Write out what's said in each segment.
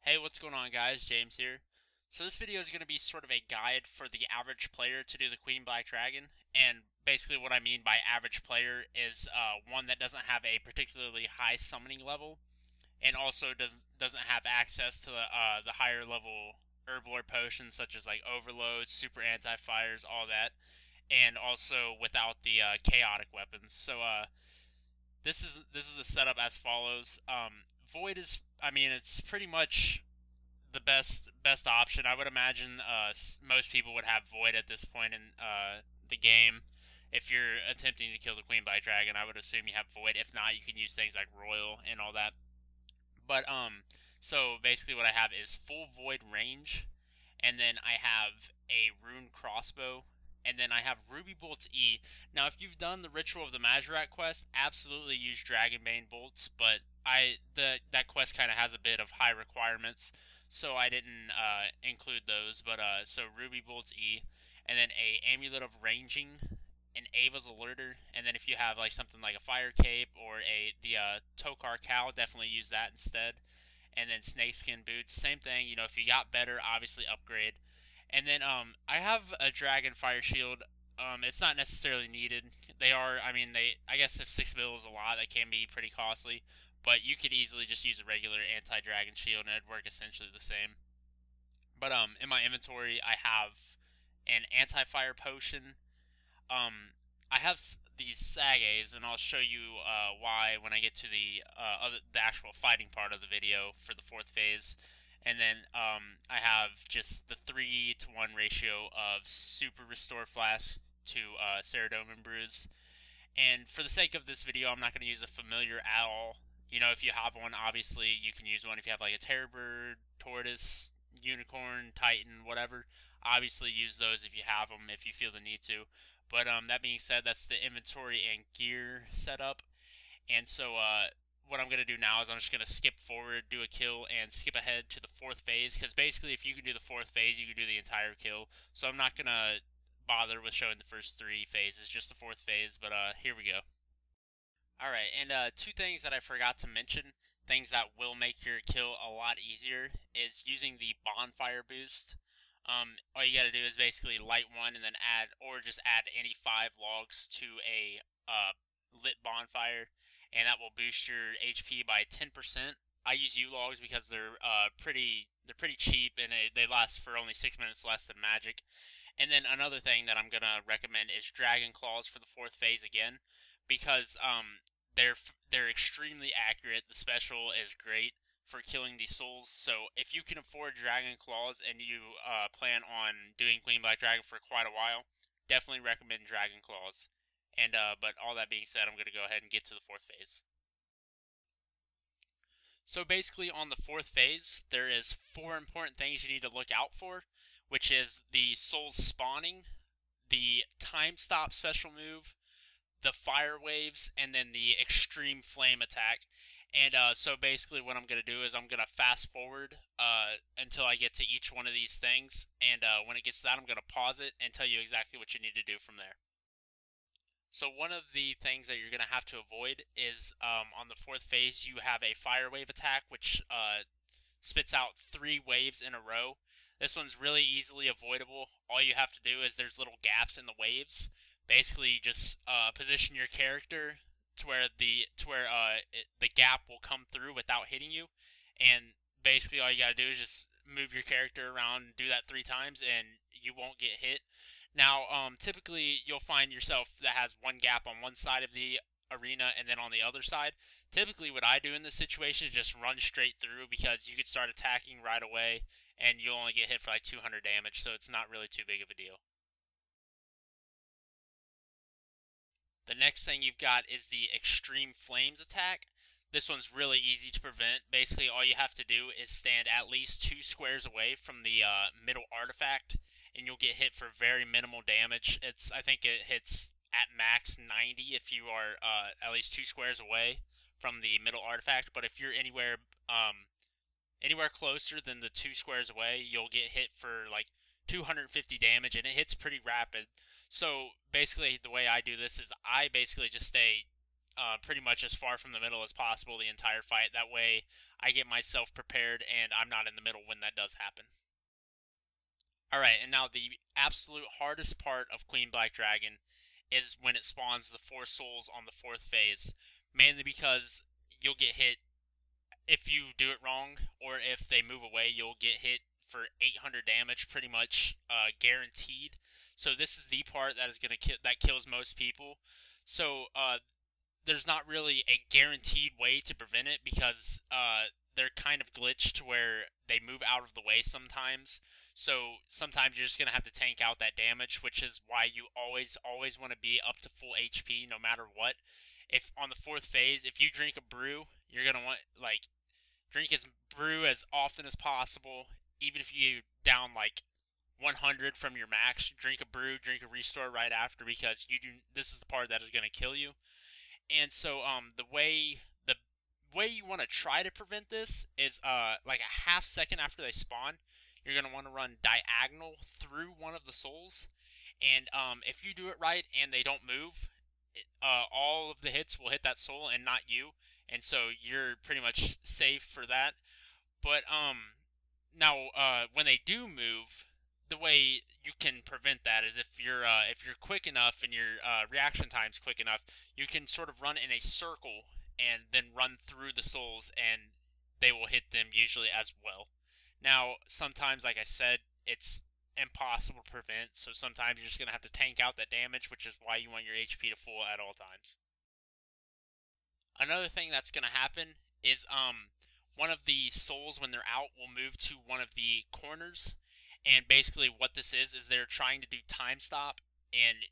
Hey, what's going on, guys? James here. So this video is going to be sort of a guide for the average player to do the Queen Black Dragon, and basically what I mean by average player is one that doesn't have a particularly high summoning level, and also doesn't have access to the higher level herblore potions such as like overloads, super anti-fires, all that, and also without the chaotic weapons. So this is the setup as follows. Void is, I mean, it's pretty much the best option. I would imagine most people would have Void at this point in the game. If you're attempting to kill the Queen by Dragon, I would assume you have Void. If not, you can use things like Royal and all that. But so basically what I have is full Void range, and then I have a Rune crossbow, and then I have Ruby Bolts E. Now, if you've done the Ritual of the Majorat quest, absolutely use Dragonbane bolts, but that quest kind of has a bit of high requirements, so I didn't include those. But so Ruby Bolts E, and then a Amulet of Ranging, an Ava's Alerter, and then if you have like something like a Fire Cape or the Tokar Cow, definitely use that instead. And then Snakeskin Boots, same thing. You know, if you got better, obviously upgrade. And then I have a Dragon Fire Shield. It's not necessarily needed. They are, I mean, I guess if 6 mil is a lot, that can be pretty costly. But you could easily just use a regular anti-dragon shield and it'd work essentially the same. But in my inventory, I have an anti-fire potion. I have these sagas, and I'll show you why when I get to the actual fighting part of the video for the 4th phase. And then I have just the 3-to-1 ratio of Super Restore Flask to Ceradomin Brews. And for the sake of this video, I'm not going to use a familiar at all. You know, if you have one, obviously you can use one. If you have like a Terrorbird, Tortoise, Unicorn, Titan, whatever, obviously use those if you have them, if you feel the need to. But that being said, that's the inventory and gear setup. And so what I'm going to do now is I'm just going to skip forward, do a kill, and skip ahead to the 4th phase. Because basically, if you can do the 4th phase, you can do the entire kill. So I'm not going to bother with showing the first 3 phases, just the 4th phase. But here we go. Alright, and 2 things that I forgot to mention, things that will make your kill a lot easier, is using the bonfire boost. All you gotta do is basically light one and then add, or just add any 5 logs to a lit bonfire, and that will boost your HP by 10%. I use U-logs because they're pretty cheap, and they last for only 6 minutes less than magic. And then another thing that I'm gonna recommend is Dragon Claws for the 4th phase again, because they're extremely accurate. The special is great for killing these souls. So if you can afford Dragon Claws and you plan on doing Queen Black Dragon for quite a while, definitely recommend Dragon Claws. And but all that being said, I'm going to go ahead and get to the 4th phase. So basically on the 4th phase, there is 4 important things you need to look out for, which is the souls spawning, the time stop special move, the fire waves, and then the extreme flame attack. And so basically what I'm going to do is I'm going to fast forward until I get to each one of these things, and when it gets to that, I'm going to pause it and tell you exactly what you need to do from there. So one of the things that you're going to have to avoid is on the 4th phase, you have a fire wave attack, which spits out 3 waves in a row. This one's really easily avoidable. All you have to do is there's little gaps in the waves. Basically, just position your character to where the gap will come through without hitting you, and basically all you gotta do is just move your character around and do that 3 times, and you won't get hit. Now, typically you'll find yourself that has one gap on one side of the arena and then on the other side. Typically, what I do in this situation is just run straight through, because you could start attacking right away, and you'll only get hit for like 200 damage, so it's not really too big of a deal. The next thing you've got is the Extreme Flames attack. This one's really easy to prevent. Basically, all you have to do is stand at least 2 squares away from the middle artifact, and you'll get hit for very minimal damage. I think it hits at max 90 if you are at least 2 squares away from the middle artifact. But if you're anywhere closer than the 2 squares away, you'll get hit for like 250 damage, and it hits pretty rapid. So basically the way I do this is I basically just stay pretty much as far from the middle as possible the entire fight. That way I get myself prepared and I'm not in the middle when that does happen. Alright, and now the absolute hardest part of Queen Black Dragon is when it spawns the 4 souls on the 4th phase. Mainly because you'll get hit if you do it wrong, or if they move away, you'll get hit for 800 damage, pretty much guaranteed. So this is the part that is gonna that kills most people. So there's not really a guaranteed way to prevent it because they're kind of glitched where they move out of the way sometimes. So sometimes you're just going to have to tank out that damage, which is why you always want to be up to full HP no matter what. If on the 4th phase, if you drink a brew, you're going to want, like, drink as brew as often as possible. Even if you down, like, 100 from your max, drink a brew, drink a restore right after, because this is the part that is going to kill you. And so the way you want to try to prevent this is like a half second after they spawn, you're going to want to run diagonal through one of the souls. And if you do it right and they don't move, all of the hits will hit that soul and not you. And so you're pretty much safe for that. But now when they do move, the way you can prevent that is if you're quick enough and your reaction time's quick enough, you can sort of run in a circle and then run through the souls, and they will hit them usually as well. Now, sometimes, like I said, it's impossible to prevent, so sometimes you're just going to have to tank out that damage, which is why you want your HP to full at all times. Another thing that's going to happen is one of the souls, when they're out, will move to one of the corners. And basically what this is they're trying to do time stop, and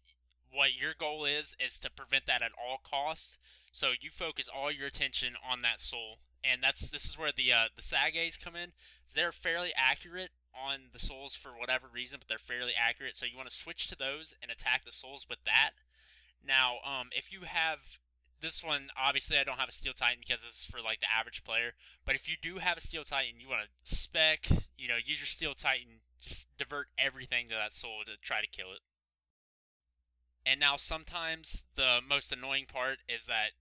what your goal is to prevent that at all costs. So you focus all your attention on that soul, and this is where the Sages come in. They're fairly accurate on the souls for whatever reason, but they're fairly accurate. So you want to switch to those and attack the souls with that. Now, if you have this one, obviously I don't have a Steel Titan because this is for like the average player. But if you do have a Steel Titan, you want to spec, use your Steel Titan, just divert everything to that soul to try to kill it. And now sometimes the most annoying part is that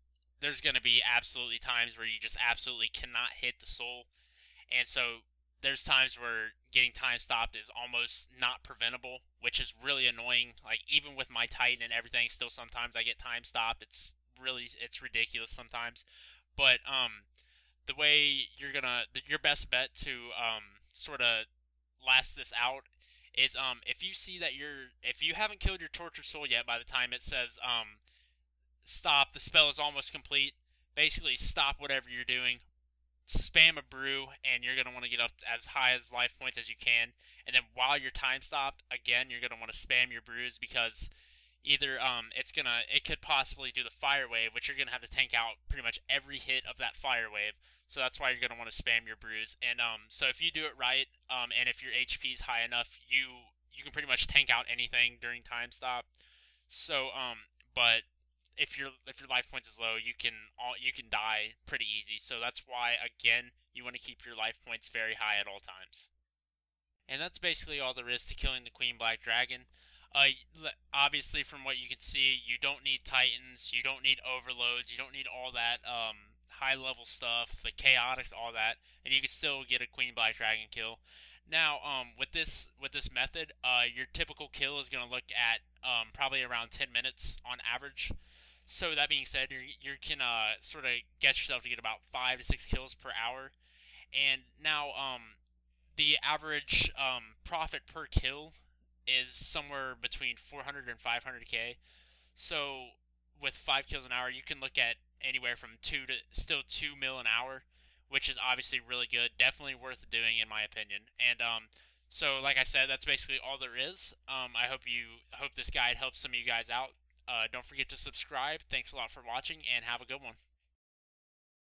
there's going to be absolutely times where you just absolutely cannot hit the soul. And so there's times where getting time stopped is almost not preventable, which is really annoying. Like, even with my Titan and everything, still sometimes I get time stopped. It's ridiculous sometimes. But the way your best bet to sort of last this out is if you see that if you haven't killed your tortured soul yet by the time it says stop, the spell is almost complete, basically stop whatever you're doing, spam a brew, and you're going to want to get up as high as life points as you can. And then while you're time stopped, again, you're going to want to spam your brews, because either it could possibly do the fire wave, which you're going to have to tank out pretty much every hit of that fire wave. So that's why you're going to want to spam your brews. And so if you do it right, and if your HP is high enough, you can pretty much tank out anything during time stop. So but if your life points is low, you can die pretty easy. So that's why, again, you want to keep your life points very high at all times. And that's basically all there is to killing the Queen Black Dragon. Obviously, from what you can see, you don't need Titans, you don't need overloads, you don't need all that high-level stuff, the chaotics, all that, and you can still get a Queen Black Dragon kill. Now, with this method, your typical kill is going to look at probably around 10 minutes on average. So that being said, you can sort of get yourself to get about 5 to 6 kills per hour. And now, the average profit per kill is somewhere between 400 and 500k. So with 5 kills an hour, you can look at anywhere from 2 mil an hour, which is obviously really good. Definitely worth doing, in my opinion. And so, like I said, that's basically all there is. I hope this guide helps some of you guys out. Don't forget to subscribe. Thanks a lot for watching, and have a good one.